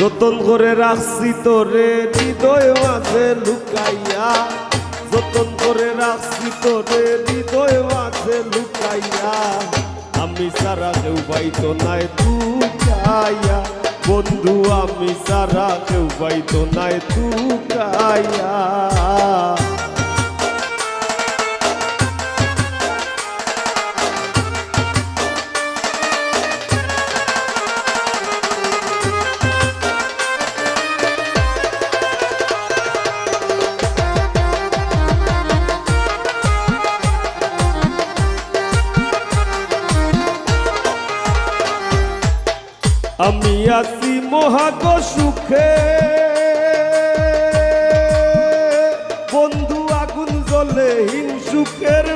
যতন করে রাখছি তোরে হৃদয় মাঝে লুকাইয়া, যতন করে রাখছি তোরে হৃদয় মাঝে লুকাইয়া, আমি সারা কেউ পাইতো নাই তুকাইয়া, বন্ধু আমি সারা কেউ পাইতো নাই তুকাইয়া। আমি আছি মহাগ সুখে, বন্ধু আগুন জ্বলে হিংসুকের